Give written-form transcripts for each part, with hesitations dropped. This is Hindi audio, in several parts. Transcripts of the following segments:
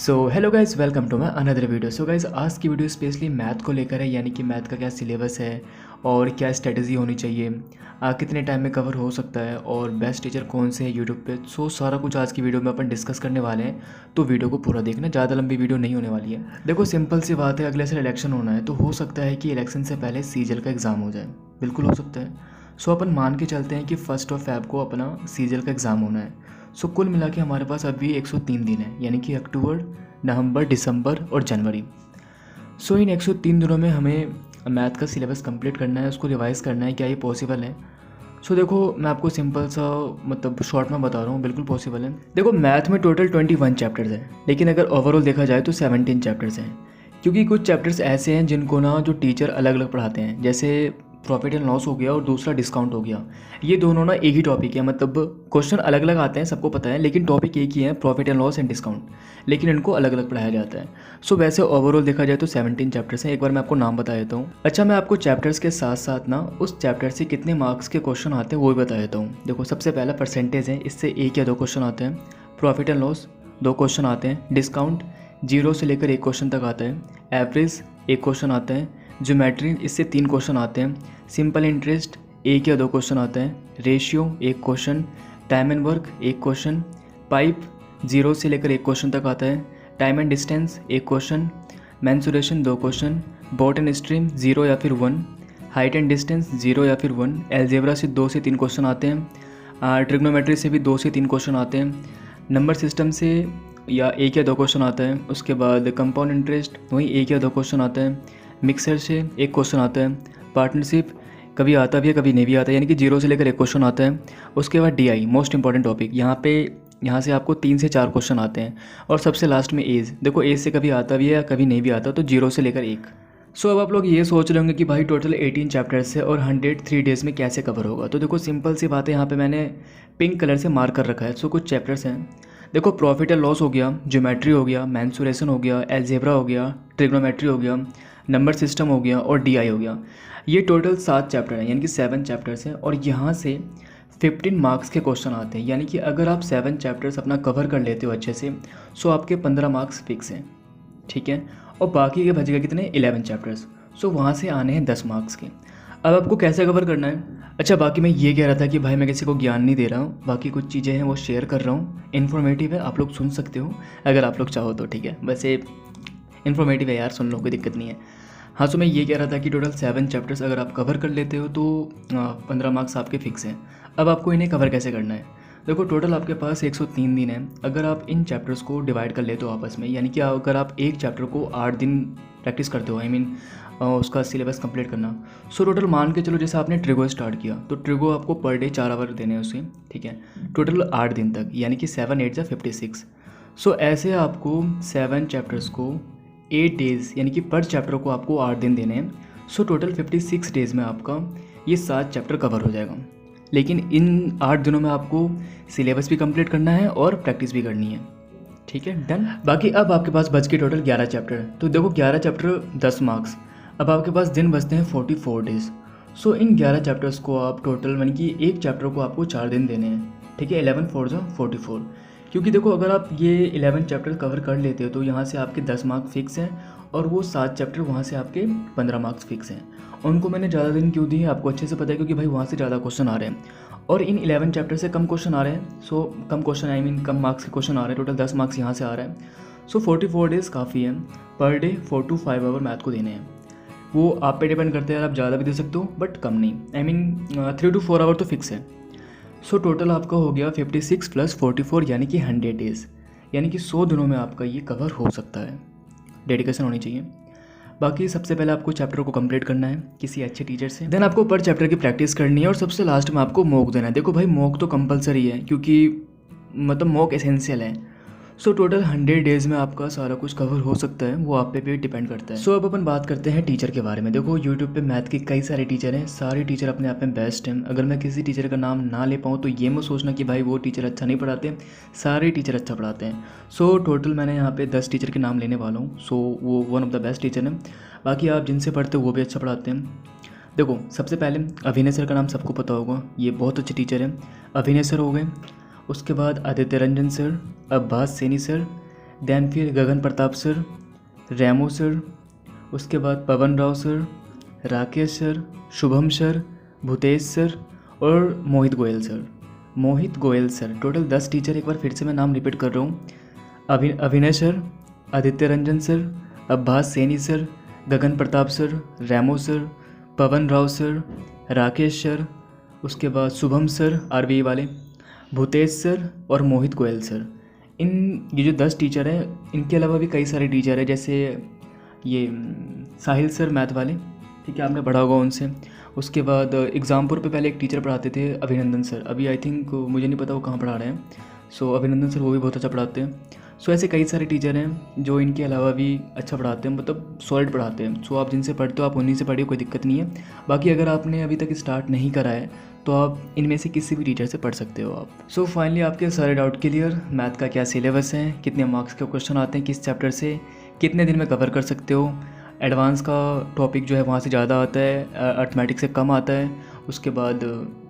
So hello guys, welcome to my another video. So guys, आज की वीडियो स्पेशली मैथ को लेकर है, यानी कि मैथ का क्या सिलेबस है और क्या स्ट्रेटजी होनी चाहिए, कितने टाइम में कवर हो सकता है और बेस्ट टीचर कौन से है यूट्यूब पे। सो सारा कुछ आज की वीडियो में अपन डिस्कस करने वाले हैं, तो वीडियो को पूरा देखना, ज़्यादा लंबी वीडियो नहीं होने वाली है। देखो सिंपल सी बात है, अगले साल इलेक्शन होना है, तो हो सकता है कि इलेक्शन से पहले सीजल का एग्ज़ाम हो जाए, बिल्कुल हो सकता है। सो अपन मान के चलते हैं कि 1 फ़रवरी को अपना सीजल का एग्ज़ाम होना है। सो कुल मिला के हमारे पास अभी 103 दिन है, यानी कि अक्टूबर, नवंबर, दिसंबर और जनवरी। सो इन 103 दिनों में हमें मैथ का सिलेबस कंप्लीट करना है, उसको रिवाइज करना है। क्या ये पॉसिबल है? सो देखो, मैं आपको सिंपल सा मतलब शॉर्ट में बता रहा हूँ, बिल्कुल पॉसिबल है। देखो मैथ में टोटल 21 चैप्टर्स हैं, लेकिन अगर ओवरऑल देखा जाए तो 17 चैप्टर्स हैं, क्योंकि कुछ चैप्टर्स ऐसे हैं जिनको ना जो टीचर अलग अलग पढ़ाते हैं, जैसे प्रॉफिट एंड लॉस हो गया और दूसरा डिस्काउंट हो गया। ये दोनों ना एक ही टॉपिक है, मतलब क्वेश्चन अलग अलग आते हैं, सबको पता है, लेकिन टॉपिक एक ही है, profit and loss and discount, लेकिन इनको अलग अलग पढ़ाया जाता है। सो वैसे ओवरऑल देखा जाए तो 17 चैप्टर्स हैं। एक बार मैं आपको नाम बता देता हूँ। अच्छा, मैं आपको चैप्टर्स के साथ साथ ना उस चैप्टर से कितने मार्क्स के क्वेश्चन आते हैं वो भी बता देता हूँ। देखो सबसे पहला परसेंटेज है, इससे 1 या 2 क्वेश्चन आते हैं। प्रॉफिट एंड लॉस 2 क्वेश्चन आते हैं। डिस्काउंट 0 से लेकर 1 क्वेश्चन तक आता है। एवरेज 1 क्वेश्चन आता है। ज्योमेट्री इससे 3 क्वेश्चन आते हैं। सिंपल इंटरेस्ट 1 या 2 क्वेश्चन आते हैं। Ratio 1 question. Time and work 1 question. Pipe 0 से लेकर 1 क्वेश्चन तक आता है। Time and distance 1 question. Mensuration 2 question. Boat and stream 0 या फिर 1। हाइट एंड डिस्टेंस 0 या फिर 1। एलजेब्रा से 2 से 3 क्वेश्चन आते हैं। ट्रिग्नोमेट्री से भी 2 से 3 क्वेश्चन आते हैं। नंबर सिस्टम से या 1 या 2 क्वेश्चन आता है। उसके बाद कंपाउंड इंटरेस्ट वहीं 1 या 2 क्वेश्चन आता है। मिक्सर से 1 क्वेश्चन आता है। पार्टनरशिप कभी आता भी है कभी नहीं भी आता है, यानी कि 0 से लेकर 1 क्वेश्चन आता है। उसके बाद डीआई मोस्ट इंपॉर्टेंट टॉपिक, यहाँ से आपको 3 से 4 क्वेश्चन आते हैं। और सबसे लास्ट में एज, देखो एज से कभी आता भी है या कभी नहीं भी आता, तो 0 से लेकर 1। सो अब आप लोग ये सोच रहे होंगे कि भाई टोटल 18 चैप्टर्स है और 103 डेज़ में कैसे कवर होगा। तो देखो सिंपल सी बात है, यहाँ पे मैंने पिंक कलर से मार्क कर रखा है। सो कुछ चैप्टर्स हैं, देखो प्रॉफिट एंड लॉस हो गया, ज्योमेट्री हो गया, मेंसुरेशन हो गया, एलजेब्रा हो गया, ट्रिग्नोमेट्री हो गया, नंबर सिस्टम हो गया और डीआई हो गया। ये टोटल 7 चैप्टर हैं, यानी कि 7 चैप्टर्स हैं और यहाँ से 15 मार्क्स के क्वेश्चन आते हैं। यानी कि अगर आप 7 चैप्टर्स अपना कवर कर लेते हो अच्छे से, सो आपके 15 मार्क्स फिक्स हैं, ठीक है। और बाकी के बचेगा कितने, 11 चैप्टर्स। सो वहाँ से आने हैं 10 मार्क्स के। अब आपको कैसे कवर करना है? अच्छा, बाकी मैं ये कह रहा था कि भाई मैं किसी को ज्ञान नहीं दे रहा हूँ, बाकी कुछ चीज़ें हैं वो शेयर कर रहा हूँ, इन्फॉर्मेटिव है, आप लोग सुन सकते हो अगर आप लोग चाहो तो, ठीक है। वैसे इन्फॉर्मेटिव है यार, सुन लो, कोई दिक्कत नहीं है। हाँ, तो मैं ये कह रहा था कि टोटल 7 चैप्टर्स अगर आप कवर कर लेते हो तो 15 मार्क्स आपके फिक्स हैं। अब आपको इन्हें कवर कैसे करना है? देखो टोटल आपके पास 103 दिन है। अगर आप इन चैप्टर्स को डिवाइड कर लेते हो आपस में, यानी कि अगर आप एक चैप्टर को 8 दिन प्रैक्टिस करते हो, आई मीन उसका सिलेबस कंप्लीट करना। सो टोटल मान के चलो जैसे आपने ट्रिगो स्टार्ट किया, तो ट्रिगो आपको पर डे 4 आवर देने हैं उसे, ठीक है, टोटल 8 दिन तक, यानी कि 7 8 जा 56। सो ऐसे आपको 7 चैप्टर्स को 8 डेज़, यानी कि पर चैप्टर को आपको 8 दिन देने हैं। सो टोटल 56 डेज़ में आपका ये 7 चैप्टर कवर हो जाएगा। लेकिन इन 8 दिनों में आपको सिलेबस भी कंप्लीट करना है और प्रैक्टिस भी करनी है, ठीक है, डन। बाकी अब आपके पास बच के टोटल 11 चैप्टर। तो देखो 11 चैप्टर 10 मार्क्स। अब आपके पास दिन बचते हैं 44 डेज़। सो इन 11 चैप्टर्स को आप टोटल, यानी कि एक चैप्टर को आपको 4 दिन देने हैं, ठीक है। 11 4 जा 44। क्योंकि देखो अगर आप ये 11 चैप्टर कवर कर लेते हो तो यहाँ से आपके 10 मार्क्स फिक्स हैं और वो 7 चैप्टर वहाँ से आपके 15 मार्क्स फिक्स हैं। उनको मैंने ज़्यादा दिन क्यों दिए आपको अच्छे से पता है, क्योंकि भाई वहाँ से ज़्यादा क्वेश्चन आ रहे हैं और इन 11 चैप्टर से कम क्वेश्चन आ रहे हैं। सो कम क्वेश्चन, आई मीन कम मार्क्स के क्वेश्चन आ रहे हैं, टोटल 10 मार्क्स यहाँ से आ रहा है। सो 44 डेज़ काफ़ी है। Per day 4 to 5 our math को देने हैं। वो आप पे डिपेंड करते हैं, आप ज़्यादा भी दे सकते हो बट कम नहीं, आई मीन 3 to 4 आवर तो फिक्स है। सो टोटल आपका हो गया 56 + 44, यानी कि 100 डेज़, यानी कि 100 दिनों में आपका ये कवर हो सकता है। डेडिकेशन होनी चाहिए। बाकी सबसे पहले आपको चैप्टर को कंप्लीट करना है किसी अच्छे टीचर से, देन आपको पर चैप्टर की प्रैक्टिस करनी है और सबसे लास्ट में आपको मॉक देना है। देखो भाई मॉक तो कंपलसरी है, क्योंकि मतलब मॉक एसेंशियल है। सो टोटल 100 डेज़ में आपका सारा कुछ कवर हो सकता है, वो आप पे भी डिपेंड करता है। सो अब अपन बात करते हैं टीचर के बारे में। देखो यूट्यूब पे मैथ के कई सारे टीचर हैं, सारे टीचर अपने आप में बेस्ट हैं। अगर मैं किसी टीचर का नाम ना ले पाऊँ तो ये मत सोचना कि भाई वो टीचर अच्छा नहीं पढ़ाते, सारे टीचर अच्छा पढ़ाते हैं। सो टोटल मैंने यहाँ पे 10 टीचर के नाम लेने वाला हूँ। सो वो one of the best teacher हैं। बाकी आप जिनसे पढ़ते हो वो भी अच्छा पढ़ाते हैं। देखो सबसे पहले अभिनय सर का नाम सबको पता होगा, ये बहुत अच्छे टीचर हैं। अभिनय सर हो गए, उसके बाद Aditya Ranjan sir, Abbas Saini sir, then फिर गगन प्रताप सर, रेमो सर, उसके बाद Pawan Rao sir, Rakesh sir, Shubham sir, Bhutesh sir और Mohit Goyal sir. Total 10 teacher, एक बार फिर से मैं नाम रिपीट कर रहा हूँ। Abhinay sir, Aditya Ranjan sir, Abbas Saini sir, Gagan Pratap sir, Remo sir, Pawan Rao sir, Rakesh sir, उसके बाद शुभम सर आरबीआई वाले, भूतेश सर और मोहित गोयल सर। ये जो 10 टीचर हैं, इनके अलावा भी कई सारे टीचर हैं, जैसे ये साहिल सर मैथ वाले, ठीक है, आपने पढ़ा होगा उनसे। उसके बाद एग्ज़ामपुर पे पहले एक टीचर पढ़ाते थे, अभिनंदन सर। अभी आई थिंक मुझे नहीं पता वो कहाँ पढ़ा रहे हैं। सो अभिनंदन सर वो भी बहुत अच्छा पढ़ाते हैं। सो ऐसे कई सारे टीचर हैं जो इनके अलावा भी अच्छा पढ़ाते हैं, मतलब सॉलिड पढ़ाते हैं। सो आप जिनसे पढ़ते हो आप उन्हीं से पढ़िए, कोई दिक्कत नहीं है। बाकी अगर आपने अभी तक स्टार्ट नहीं करा है तो आप इनमें से किसी भी टीचर से पढ़ सकते हो आप। सो फाइनली आपके सारे डाउट क्लियर। मैथ का क्या सिलेबस है, कितने मार्क्स के क्वेश्चन आते हैं किस चैप्टर से, कितने दिन में कवर कर सकते हो, एडवांस का टॉपिक जो है वहाँ से ज़्यादा आता है, अर्थमेटिक से कम आता है। उसके बाद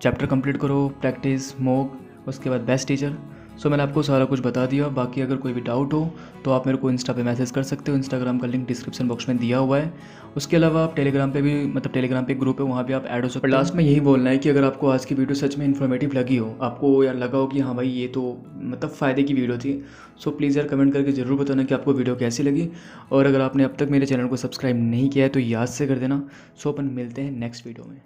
चैप्टर कंप्लीट करो, प्रैक्टिस, मॉक, उसके बाद बेस्ट टीचर। सो मैंने आपको सारा कुछ बता दिया। बाकी अगर कोई भी डाउट हो तो आप मेरे को इंस्टा पे मैसेज कर सकते हो। इंस्टाग्राम का लिंक डिस्क्रिप्शन बॉक्स में दिया हुआ है। उसके अलावा आप टेलीग्राम पे भी, मतलब टेलीग्राम पे एक ग्रुप है, वहाँ भी आप ऐड हो सकते हो। लास्ट में यही बोलना है कि अगर आपको आज की वीडियो सच में इन्फॉर्मेटिव लगी हो, आपको यार लगा हो कि हाँ भाई ये तो मतलब फ़ायदे की वीडियो थी, सो प्लीज़ यार कमेंट करके ज़रूर बताना कि आपको वीडियो कैसी लगी। और अगर आपने अब तक मेरे चैनल को सब्सक्राइब नहीं किया है तो याद से कर देना। सो अपन मिलते हैं नेक्स्ट वीडियो में।